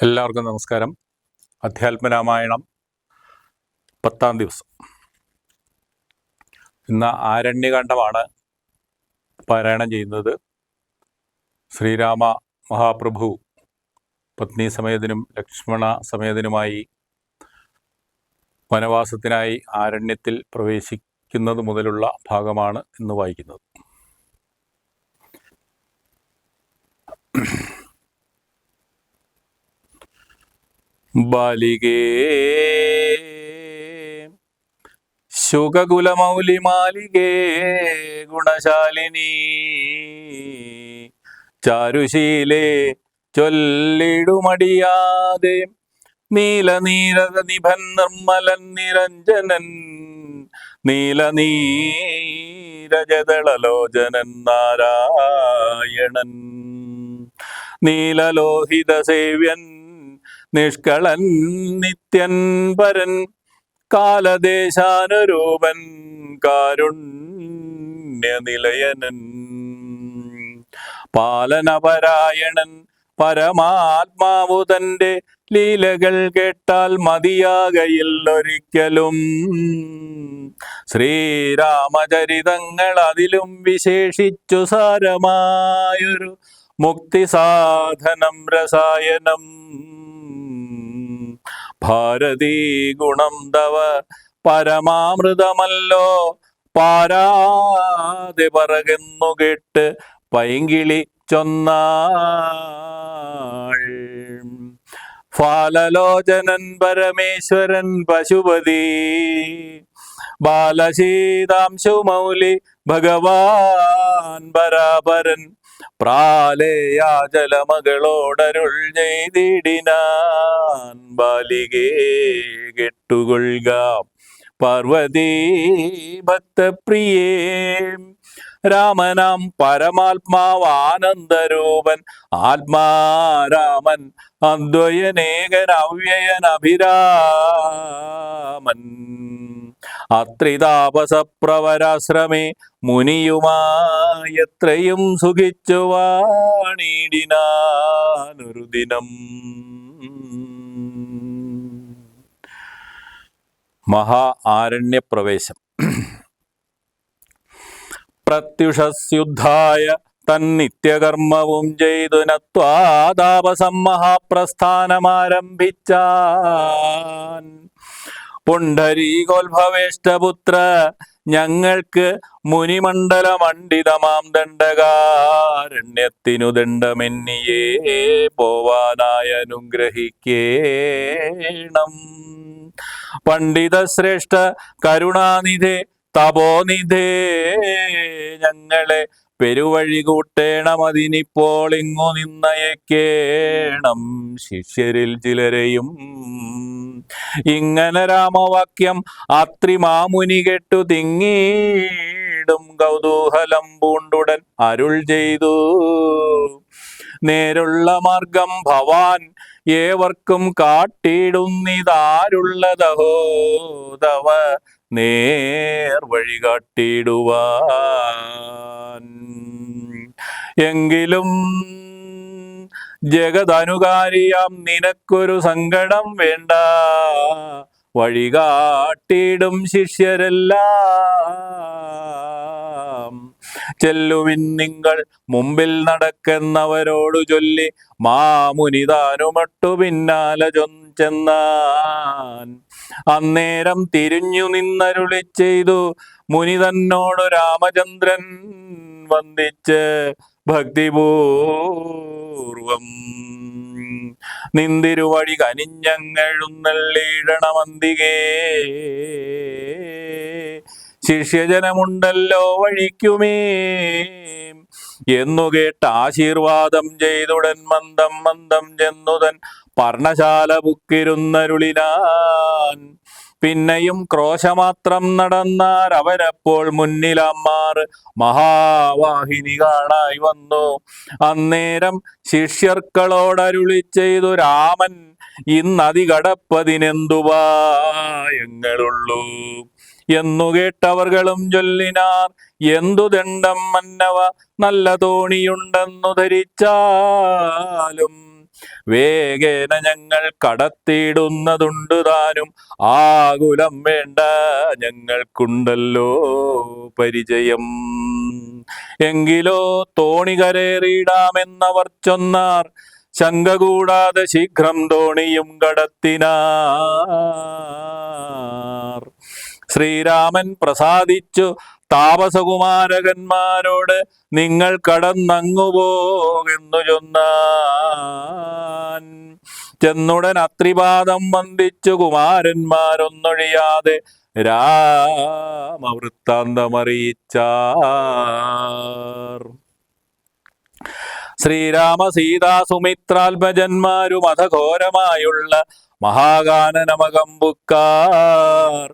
എല്ലാവർക്കും നമസ്കാരം. അധ്യാത്മരാമായണം 10-ാം ദിവസം. ഇന്ന് ആരണ്യകാണ്ഡമാണ് പാരായണം ചെയ്യുന്നത്. ശ്രീരാമ മഹാപ്രഭു പത്നി സമേതനും ലക്ഷ്മണ സമേതനുമായി വനവാസത്തിനായി ആരണ്യത്തിൽ പ്രവേശിക്കുന്നത് മുതലുള്ള ഭാഗമാണ് ഇന്ന് വായിക്കുന്നത്. ബാലികേ ശുകകുലമൗലിമാലികേ ഗുണശാലിനി ചാരുശീലേ ചൊല്ലിടുമടിയാതെ നീലനീരത നിഭൻ നിർമ്മലൻ നിരഞ്ജനൻ നീലനീരജതളലോചനൻ നാരായണൻ നീലലോഹിത സേവ്യൻ നിഷ്കളൻ നിത്യൻ പരൻ കാലദേശാനുരൂപൻ കാരുണ്യനിലയനൻ പാലനപരായണൻ പരമാത്മാവു തൻ്റെ ലീലകൾ കേട്ടാൽ മതിയാകയില്ലൊരിക്കലും. ശ്രീരാമചരിതങ്ങൾ അതിലും വിശേഷിച്ചു സാരമായൊരു മുക്തിസാധനം രസായനം. ഭാരതീ ഗുണം തവ പരമാമൃതമല്ലോ പാരാതെ പറകുന്നു കേട്ട് പൈങ്കിളി ചൊന്നാൾ. ഫാലലോചനൻ പരമേശ്വരൻ പശുപതി ബാലശീതാംശുമൗലി ഭഗവാൻ പരാപരൻ പ്രാലേയാചലമകളോടരുൾ ചെയ്തിടിനാൻ. ബാലികേ കെട്ടുകൊള്ളുക പാർവതീ ഭക്തപ്രിയേ രാമനാം പരമാത്മാവാനന്ദരൂപൻ ആത്മാരാമൻ അദ്വയനേകൻ അവ്യയൻ അഭിരാമൻ അത്രിതാപസപ്രവരാശ്രമേ മുനിയുമായി എത്രയും സുഖിച്ചു വാണിടിനാനൊരു ദിനം. മഹാ ആരണ്യപ്രവേശം. പ്രത്യുഷസ്യുദ്ധായ തന്നിത്യകർമ്മവും ചെയ്തു നത്വാതാപസം മഹാപ്രസ്ഥാനമാരംഭിച്ചാൻ. പുണ്ഡരീകോത്ഭവേഷ്ടപുത്ര ഞങ്ങൾക്ക് മുനിമണ്ഡലമണ്ഡിതമാം ദണ്ഡകാരണ്യത്തിനു ദണ്ഡമെന്നിയേ പോവാനായ അനുഗ്രഹിക്കേണം. പണ്ഡിതശ്രേഷ്ഠ കരുണാനിധേ തപോനിധേ ഞങ്ങളെ പെരുവഴി കൂട്ടേണം. അതിനിപ്പോൾ ഇങ്ങു നിന്നയക്കേണം ശിഷ്യരിൽ ചിലരെയും. ഇങ്ങനെ രാമവാക്യം അത്രിമാമുനി കേട്ടു തിങ്ങിടും കൗതൂഹലം പൂണ്ടുടൻ അരുൾ ചെയ്തു. നേരുള്ള മാർഗം ഭവാൻ ഏവർക്കും കാട്ടിടുന്നിതാരുള്ളതഹോ തവ നേർവഴി കാട്ടിടുവാൻ. എങ്കിലും ജഗദനുകാരിയാം നിനക്കൊരു സങ്കടം വേണ്ട. വഴി കാട്ടിടും ശിഷ്യരെല്ലാം. ചെല്ലുവിൻ നിങ്ങൾ മുമ്പിൽ നടക്കുന്നവരോടു ചൊല്ലി മാമുനിതാനുമട്ടു പിന്നാലെ ചെന്നാൻ. അന്നേരം തിരിഞ്ഞു നിന്നരുളി ചെയ്തു മുനി തന്നോടു രാമചന്ദ്രൻ വന്ദിച്ച് ഭക്തിപൂർവം. നിന്തിരുവഴി കനിഞ്ഞങ്ങെഴുന്നള്ളിടണമന്തികേ. ശിഷ്യജനമുണ്ടല്ലോ വഴിക്കുമേ എന്നു കേട്ട് ആശീർവാദം ചെയ്തുടൻ മന്ദം മന്ദം ചെന്നുതൻ പർണശാല ബുക്കിരുന്നരുളിനാൻ. പിന്നെയും ക്രോശമാത്രം നടന്നാർ അവരപ്പോൾ മുന്നിലമ്മാർ മഹാവാഹിനി കാണായി വന്നു. അന്നേരം ശിഷ്യർക്കളോടരുളി ചെയ്തു രാമൻ ഇന്നതി കടപ്പതിനെന്തുപായങ്ങളുള്ളൂ എന്നു കേട്ടവർകളും ചൊല്ലിനാർ. എന്തു ദണ്ഡം മന്നവ നല്ല തോണിയുണ്ടെന്നു ധരിച്ചാലും വേഗേന ഞങ്ങൾ കടത്തിയിടുന്നതുണ്ട് താനും, ആകുലം വേണ്ട ഞങ്ങൾക്കുണ്ടല്ലോ പരിചയം. എങ്കിലോ തോണി കരേറിയിടാമെന്നവർ ചൊന്നാർ, ശങ്ക കൂടാതെ ശീഘ്രം തോണിയും കടത്തിനാർ. ശ്രീരാമൻ പ്രസാദിച്ചു താപസകുമാരകന്മാരോട്, നിങ്ങൾ കടന്നങ്ങു പോകെന്നു ചൊന്നാൻ. ചെന്നുടൻ അത്രിപാദം വന്ദിച്ചു കുമാരന്മാരൊന്നൊഴിയാതെ രാമവൃത്താന്തമറിയിച്ചാർ. ശ്രീരാമ സീതാ സുമിത്രാത്മജന്മാരും അധഘോരമായുള്ള മഹാഗാനനമകമ്പുക്കാർ.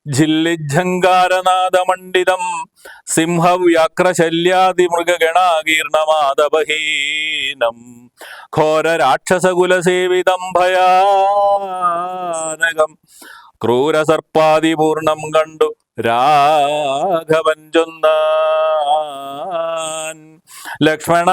ജില്ലിജ്ജങ്കാരനാദമണ്ഡിതം സിംഹവ്യാക്രശല്യാദി മൃഗഗണാകീർണമാദപഹീനം ഘോര രാക്ഷസകുലസേവിതം ഭയാനകം ക്രൂരസർപ്പാദിപൂർണം കണ്ടു രാഘവൻ ചൊന്നാൻ. ലക്ഷ്മണ,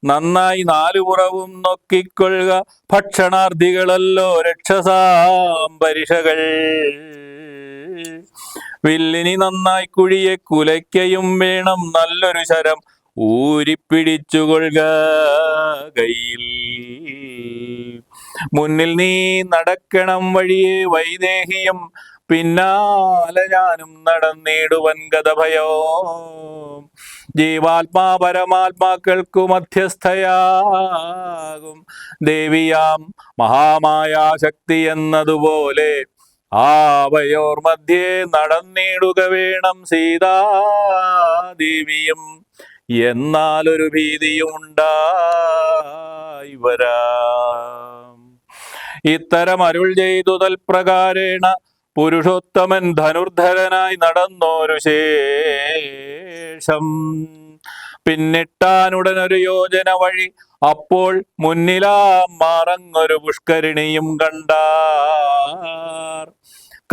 നന്നായി നാലുപുറവും നോക്കിക്കൊള്ളുക, ഭക്ഷണാർത്ഥികളല്ലോ രക്ഷസാം പരിഷകൾ. വില്ലിനി നന്നായി കുഴിയെ കുലയ്ക്കയും വേണം, നല്ലൊരു ശരം ഊരിപ്പിടിച്ചുകൊള്ളുക കയ്യിൽ. മുന്നിൽ നീ നടക്കണം വഴിയെ വൈദേഹിയും, പിന്നാലെ ഞാനും നടന്നിടുവൻ ഗതഭയോ. ജീവാത്മാ പരമാത്മാക്കൾക്കു മധ്യസ്ഥയാകും ദേവിയാം മഹാമായാശക്തി എന്നതുപോലെ, ആവയോർ മധ്യേ നടന്നിടുക വേണം സീതാദേവിയും, എന്നാലൊരു ഭീതിയും ഉണ്ടായി വരാം. ഇത്തരം അരുൾ ചെയ്തു തൽപ്രകാരേണ പുരുഷോത്തമൻ ധനുർധരനായി നടന്നോരു ശേഷം, പിന്നിട്ടാനുടനൊരു യോജന വഴി. അപ്പോൾ മുന്നിലാം മാറങ്ങൊരു പുഷ്കരിണിയും കണ്ടാർ.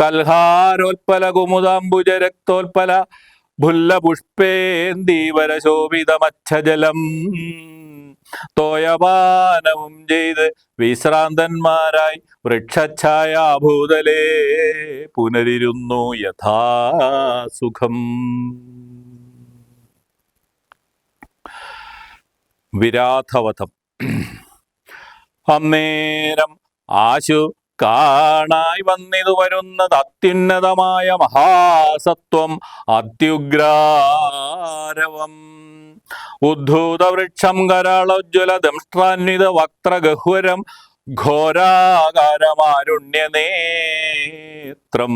കൽഹാരോൽപല കുമുദാംബുജ രക്തോൽപല ഭുല്ല പുഷ്പേന്ദീവര ശോഭിതമച്ഛജലം തോയപാനവും ചെയ്ത് വിശ്രാന്തന്മാരായി വൃക്ഷഛായാഭൂതലേ പുനരിരുന്നു യഥാസുഖം. വിരാധവധം. അന്നേരം ആശു കാണായി വന്നിതു വരുന്നത് അത്യുന്നതമായ മഹാസത്വം അത്യുഗ്രാരവം. ഉദ്ധൂതവൃക്ഷം കരാളോജ്വല ദംഷ്ട്രാന്വിത വക്ത്രഗഹ്വരം ഘോരാകാരമാരുണ്യനേത്രം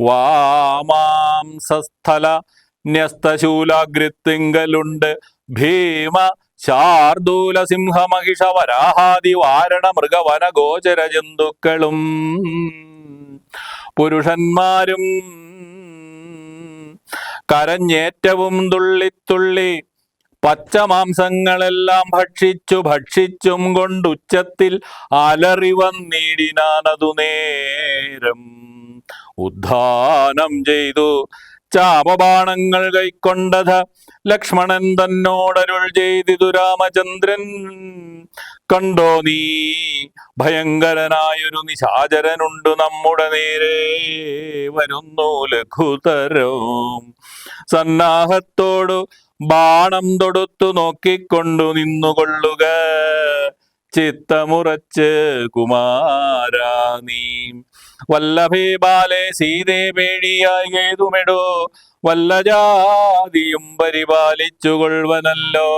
വാമാംസസ്ഥല ന്യസ്തശൂലാഗ്രത്തിങ്കലുണ്ട് ഭീമ ശാർദൂല സിംഹമഹിഷ വരാഹാദി വാരണ മൃഗവന ഗോചര ജന്തുക്കളും പുരുഷന്മാരും കരഞ്ഞേറ്റവും തുള്ളിത്തുള്ളി പച്ചമാംസങ്ങളെല്ലാം ഭക്ഷിച്ചും കൊണ്ടുച്ചത്തിൽ അലറി വന്നിടിനാനതു നേരം. ഉദ്ധാനം ചെയ്തു ചാപബാണങ്ങൾ കൈക്കൊണ്ടത ലക്ഷ്മണൻ തന്നോടരുൾ ചെയ്തിതു രാമചന്ദ്രൻ. കണ്ടോ നീ, ഭയങ്കരനായൊരു നിശാചരനുണ്ടു നമ്മുടെ നേരെ വരുന്നു ലഘുതരം. സന്നാഹത്തോടു ബാണം തൊടുത്തു നോക്കിക്കൊണ്ടു നിന്നുകൊള്ളുക ചിത്തമുറച്ച് കുമാരാ നീ. വല്ലഭേ ബാലെ സീതേ പേടിയായി ഏതുമെടോ വല്ല ജാതിയും പരിപാലിച്ചുകൊള്ളുവനല്ലോ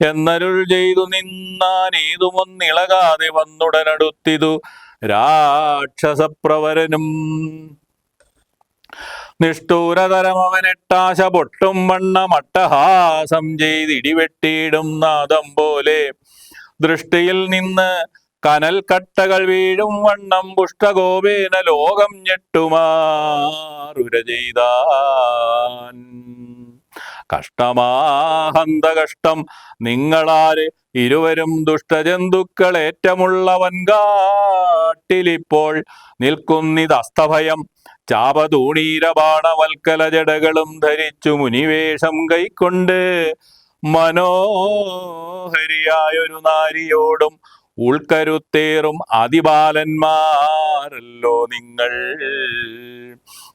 എന്നരുൾ ചെയ്തു നിന്നാൻ. ഏതുമൊന്നിളകാതെ വന്നുടനടുത്തിതു രാക്ഷസപ്രവരനും. നിഷ്ഠൂരതരം അവനെട്ടാശ പൊട്ടും വണ്ണം അട്ടഹാസം ചെയ്തിടിവെട്ടിയിടും നാദം പോലെ ദൃഷ്ടിയിൽ നിന്ന് കനൽ കട്ടകൾ വീഴും വണ്ണം പുഷ്ടഗോപേന ലോകം ഞെട്ടുമാറുര ചെയ്താൻ. കഷ്ടമാഹന്ത കഷ്ടം നിങ്ങളാര് ഇരുവരും ദുഷ്ടജന്തുക്കളേറ്റമുള്ളവൻ കാട്ടിലിപ്പോൾ നിൽക്കുന്നിതസ്തഭയം. ചാപതൂണീരബാണവൽക്കല ജടകളും ധരിച്ചു മുനിവേഷം കൈക്കൊണ്ട് മനോഹരിയായൊരു നാരിയോടും ഉൾക്കരുത്തേറും അതിബാലന്മാരല്ലോ നിങ്ങൾ.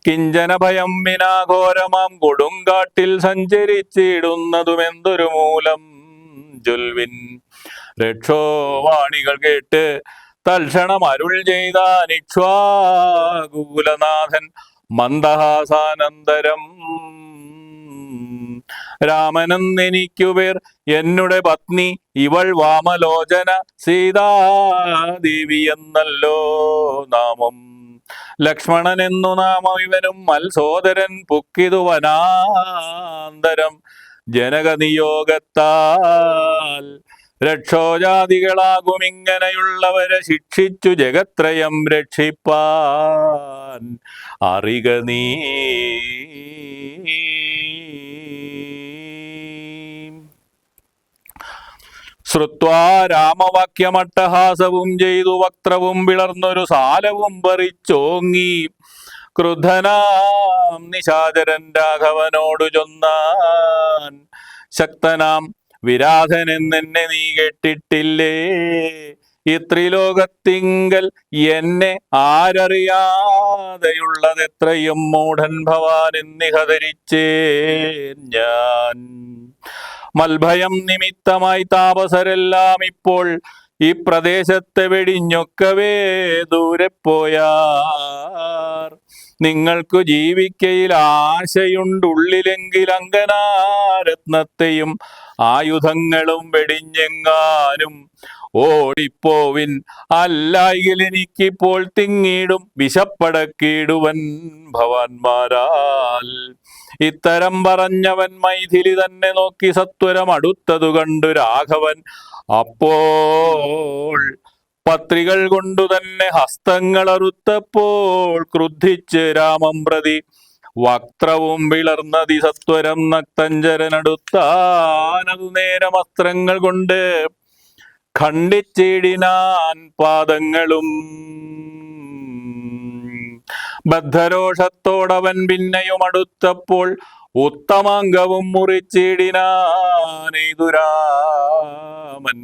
കിഞ്ചന ഭയം വിനാഘോരമാം കൊടുങ്കാട്ടിൽ സഞ്ചരിച്ചിടുന്നതുമെന്തൊരു മൂലം ജൊൽവിൻ. രക്ഷോവാണികൾ കേട്ട് തൽക്ഷണം അരുൾ ചെയ്ത ഇക്ഷ്വാകുകുലനാഥൻ മന്ദഹാസാനന്തരം, രാമനെന്നെനിക്കുപേർ എന്നുടെ പത്നി ഇവൾ വാമലോചന സീതാദേവി എന്നല്ലോ നാമം. ലക്ഷ്മണൻ എന്നു നാമം ഇവനും മത്സോദരൻ പുക്കിതു വനാന്തരം ജനകനിയോഗത്താൽ. രക്ഷോജാതികളാകും ഇങ്ങനെയുള്ളവരെ ശിക്ഷിച്ചു ജഗത്രയം രക്ഷിപ്പാൻ അറിക നീ. ശ്രുത്വാ രാമവാക്യമട്ടഹാസവും ചെയ്തു വക്ത്രവും പിളർന്നൊരു സാലവും പറിച്ചോങ്ങി ക്രുദ്ധനാം നിശാചരൻ രാഘവനോടു ചൊന്നാൻ, ശക്തനാം വിരാധനെന്നെ നീ കേട്ടിട്ടില്ലേ? ഇത്രിലോകത്തിങ്കൽ എന്നെ ആരറിയാതെയുള്ളതെത്രയും മൂഢൻ ഭവാൻ എന്നിഹ ധരിച്ചേ ഞാൻ. മൽഭയം നിമിത്തമായി താപസരെല്ലാം ഇപ്പോൾ ഈ പ്രദേശത്തെ വെടിഞ്ഞൊക്കവേ ദൂരെ പോയാർ. നിങ്ങൾക്കു ജീവിക്കയിൽ ആശയുണ്ടുള്ളിലെങ്കിൽ അങ്കനാരത്നത്തെയും ആയുധങ്ങളും വെടിഞ്ഞെങ്ങാനും ഓടിപ്പോവിൻ. അല്ലായെങ്കിൽ എനിക്കിപ്പോൾ തിങ്ങിടും വിശപ്പടക്കിടുവൻ ഭവാന്മാരാൽ. ഇത്തരം പറഞ്ഞവൻ മൈഥിലി തന്നെ നോക്കി സത്വരം അടുത്തതു കണ്ടു രാഘവൻ. അപ്പോൾ പത്രികൾ കൊണ്ടു തന്നെ ഹസ്തങ്ങൾ അറുത്തപ്പോൾ ക്രുദ്ധിച്ച് രാമം പ്രതി വക്ത്രവും വിളർന്നതി സത്വരം നക്തഞ്ചരനടുത്താനതു നേരം അസ്ത്രങ്ങൾ കൊണ്ട് ഖണ്ഡിച്ചിടിനാൻ പാദങ്ങളും. ബദ്ധരോഷത്തോടവൻ പിന്നെയും അടുത്തപ്പോൾ ഉത്തമാംഗവും മുറിച്ചിടിനാനെയ്തു രാമൻ.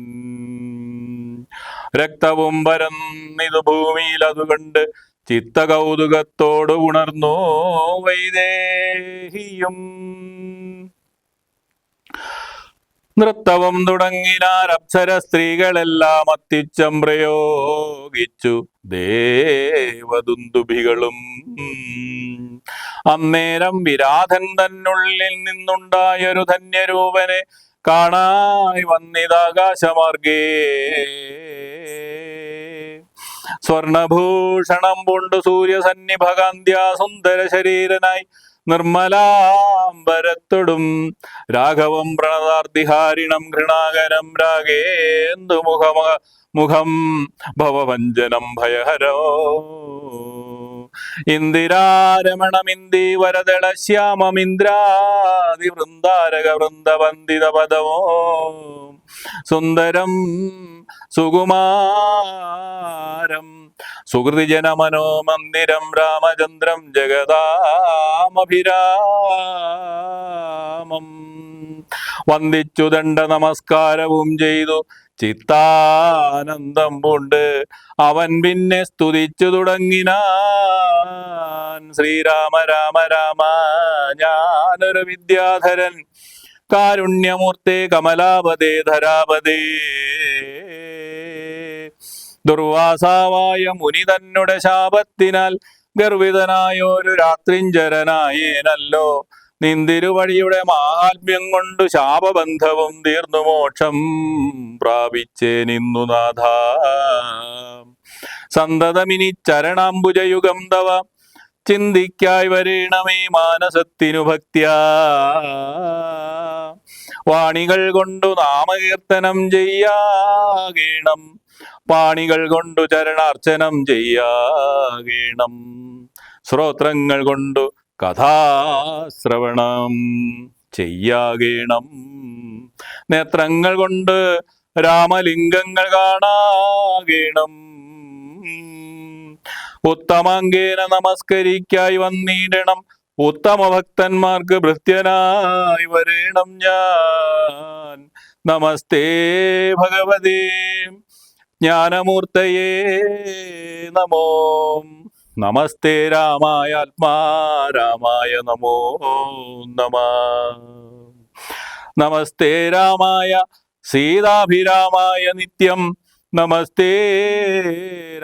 രക്തവും പരന്നിതു ഭൂമിയിൽ അതുകണ്ട് ചിത്തകൗതുകത്തോട് ഉണർന്നു വൈദേഹിയും. നൃത്തവും തുടങ്ങിനാർ അപ്സര സ്ത്രീകളെല്ലാം അത്യുച്ചം പ്രയോഗിച്ചു ദേവദുന്ദുഭികളും. അന്നേരം വിരാധൻ തന്നുള്ളിൽ നിന്നുണ്ടായൊരു ധന്യരൂപനെ കാണായി വന്നിതാകാശമാർഗേ. സ്വർണഭൂഷണം പൂണ്ടു സൂര്യസന്നിഭകാന്ത്യാ സുന്ദര ശരീരനായി നിർമ്മലാംബരത്തൊടും രാഘവം പ്രണതാർത്തിഹാരിണം ഘൃണാകരം രാഗേന്ദു മുഖം ഭവഭഞ്ജനം ഭയഹരോ. ഇന്ദിരാരമണമിന്ദീവരദള ശ്യാമമിന്ദ്രാദി വൃന്ദാരക വൃന്ദവന്ദിത പദമോ സുന്ദരം സുകുമാരം സുഹൃതിജനമനോമന്ദിരം രാമചന്ദ്രം ജഗദാമഭിരാമം. വന്ദിച്ചു ദണ്ഡ നമസ്കാരവും ചെയ്തു ചിത്താനന്ദം പൂണ്ട് അവൻ പിന്നെ സ്തുതിച്ചു തുടങ്ങിനാൻ. ശ്രീരാമ രാമ രാമ ഞാനൊരു വിദ്യാധരൻ കാരുണ്യമൂർത്തേ കമലാപദേ ധരാപദേ. ദുർവാസാവായ മുനി തന്നുടെ ശാപത്തിനാൽ ഗർവിതനായൊരു രാത്രിഞ്ചരനായേനല്ലോ. നിന്തിരുവഴിയുടെ മാഹാത്മ്യം കൊണ്ടു ശാപബന്ധവും തീർന്നു മോക്ഷം പ്രാപിച്ചേ നിന്നു നാഥ. സന്തതമിനി ചരണാംബുജയുഗം തവ ചിന്തിക്കായി വരേണമേ മാനസത്തിനു ഭക്ത്യാ. വാണികൾ കൊണ്ടു നാമകീർത്തനം ചെയ്യാകേണം, പാണികൾ കൊണ്ടു ചരണാർച്ചനം ചെയ്യാകേണം, ശ്രോത്രങ്ങൾ കൊണ്ടു കഥാശ്രവണം ചെയ്യാകേണം, നേത്രങ്ങൾ കൊണ്ട് രാമലിംഗങ്ങൾ കാണാകേണം. ഉത്തമാംഗേന നമസ്കരിക്കായി വന്നിടണം ഉത്തമ ഭക്തന്മാർക്ക് ഭൃത്യനായി വരേണം ഞാൻ. നമസ്തേ ഭഗവതേ ജ്ഞാനമൂർത്തയേ നമോ. നമസ്തേ രാമായ ആത്മാ രാമായ നമോ നമ. നമസ്തേ രാമായ സീതാഭിരാമായ നിത്യം. നമസ്തേ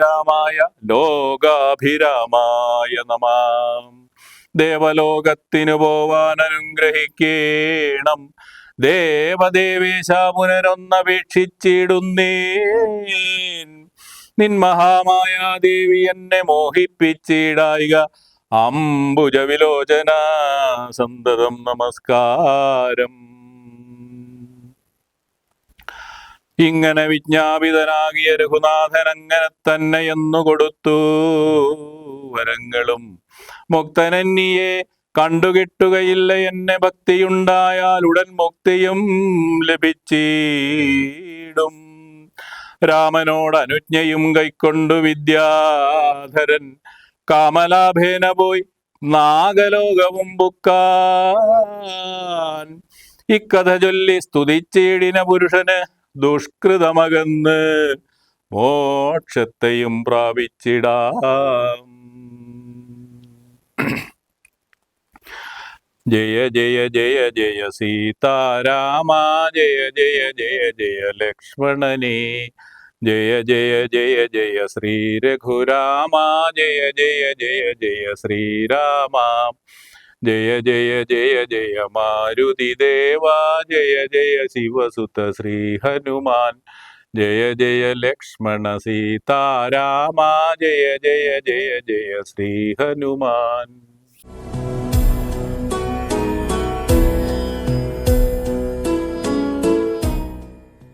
രാമായ ലോകാഭിരാമായ നമ. ദേവലോകത്തിനു പോവാൻ അനുഗ്രഹിക്കേണം. ദേവദേവേശ പുനരൊന്നപേക്ഷിച്ചിടുന്നേൻ. നിൻ മഹാമായാദേവി എന്നെ മോഹിപ്പിച്ചിടായിക. അംബുജവിലോചന സന്തതം നമസ്കാരം. ഇങ്ങനെ വിജ്ഞാപിതനാകിയ രഘുനാഥൻ അങ്ങനെ തന്നെ എന്നു കൊടുത്തു വരങ്ങളും. മുക്തനന്നിയെ കണ്ടുകിട്ടുകയില്ല. എന്നെ ഭക്തിയുണ്ടായാൽ ഉടൻ മുക്തിയും ലഭിച്ചിടും. രാമനോട് അനുജ്ഞയും കൈക്കൊണ്ടു വിദ്യാധരൻ കാമലാഭേന പോയി നാഗലോകവും ബുക്കാൻ. ഇക്കഥ ചൊല്ലി സ്തുതിച്ചിടിന പുരുഷന് ദുഷ്കൃതമകന്ന് മോക്ഷത്തെയും പ്രാപിച്ചിടാം. ജയ ജയ ജയ ജയ സീതാരാമ. ജയ ജയ ജയ ജയ ലക്ഷ്മണനേ. ജയ ജയ ജയ ജയ ശ്രീ രഘുരാമ. ജയ ജയ ജയ ജയ ശ്രീരാമ. ജയ ജയ ജയ ജയ മാരുതി ദേവ. ജയ ജയ ശിവസുത ശ്രീ ഹനുമാൻ. ജയ ജയ ലക്ഷ്മണ സീതാരാമ. ജയ ജയ ജയ ജയ ശ്രീ ഹനുമാൻ.